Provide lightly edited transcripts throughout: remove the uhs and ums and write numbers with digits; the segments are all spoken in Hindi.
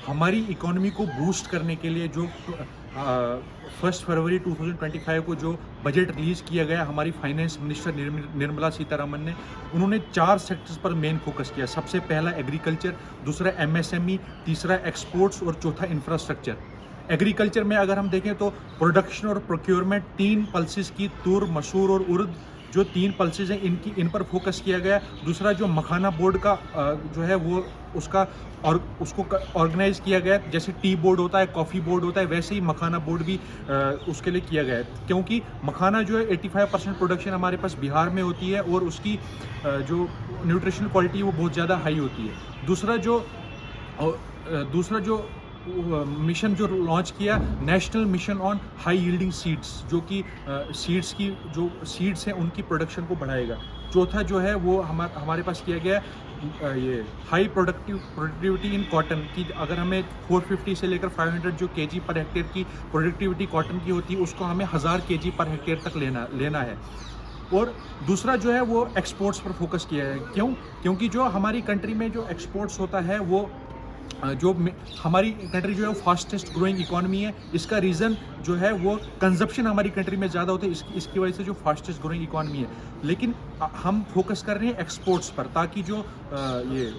हमारी इकोनॉमी को बूस्ट करने के लिए जो 1 फरवरी 2025 को जो बजट रिलीज़ किया गया हमारी फाइनेंस मिनिस्टर निर्मला सीतारमन ने, उन्होंने 4 सेक्टर्स पर मेन फोकस किया। सबसे पहला एग्रीकल्चर, दूसरा एमएसएमई, तीसरा एक्सपोर्ट्स और चौथा इंफ्रास्ट्रक्चर। एग्रीकल्चर में अगर हम देखें तो प्रोडक्शन और प्रोक्योरमेंट 3 पल्सेस की तूर, मसूर और उर्द, जो 3 पल्सेस हैं इन पर फोकस किया गया। दूसरा जो मखाना बोर्ड का जो है वो उसका और उसको ऑर्गेनाइज किया गया, जैसे टी बोर्ड होता है, कॉफ़ी बोर्ड होता है, वैसे ही मखाना बोर्ड भी उसके लिए किया गया है, क्योंकि मखाना जो है 85% प्रोडक्शन हमारे पास बिहार में होती है और उसकी जो न्यूट्रिशनल क्वालिटी है वो बहुत ज़्यादा हाई होती है। दूसरा जो मिशन जो लॉन्च किया, national mission on high yielding seeds, जो कि सीड्स की जो सीड्स हैं उनकी प्रोडक्शन को बढ़ाएगा। चौथा जो है वो हमारे पास किया गया ये हाई प्रोडक्टिविटी इन कॉटन की, अगर हमें 450 से लेकर 500 जो केजी पर हेक्टेयर की प्रोडक्टिविटी कॉटन की होती है, उसको हमें 1000 केजी पर हेक्टेयर तक लेना है। और दूसरा जो है वो एक्सपोर्ट्स पर फोकस किया है। क्योंकि जो हमारी कंट्री में जो एक्सपोर्ट्स होता है वो हमारी कंट्री जो है वो फास्टेस्ट ग्रोइंग इकोनॉमी है। इसका रीज़न जो है वो कंजप्शन हमारी कंट्री में ज़्यादा होता है, इसकी वजह से जो फास्टेस्ट ग्रोइंग इकोनॉमी है। लेकिन हम फोकस कर रहे हैं एक्सपोर्ट्स पर, ताकि जो ये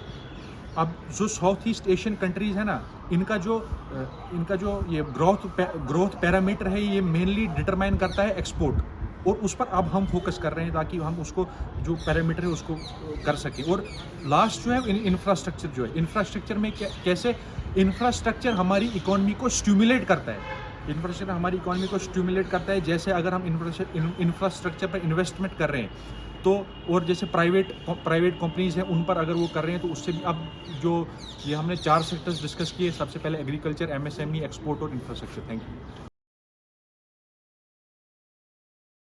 अब जो साउथ ईस्ट एशियन कंट्रीज़ है ना, इनका जो ये ग्रोथ पैरामीटर है, ये मेनली डिटरमाइन करता है एक्सपोर्ट, और उस पर अब हम फोकस कर रहे हैं ताकि हम उसको जो पैरामीटर है उसको कर सकें। और लास्ट जो है इंफ्रास्ट्रक्चर, जो है इंफ्रास्ट्रक्चर में कैसे इंफ्रास्ट्रक्चर हमारी इकोनॉमी को स्टिमुलेट करता है। इंफ्रास्ट्रक्चर हमारी इकोनॉमी को स्टिमुलेट करता है, जैसे अगर हम इंफ्रास्ट्रक्चर पर इन्वेस्टमेंट कर रहे हैं तो, और जैसे प्राइवेट कंपनीज़ हैं उन पर अगर वो कर रहे हैं तो उससे भी अब जो ये हमने 4 सेक्टर्स डिस्कस किए, सबसे पहले एग्रीकल्चर, एमएसएमई, एक्सपोर्ट और इंफ्रास्ट्रक्चर। Thank you.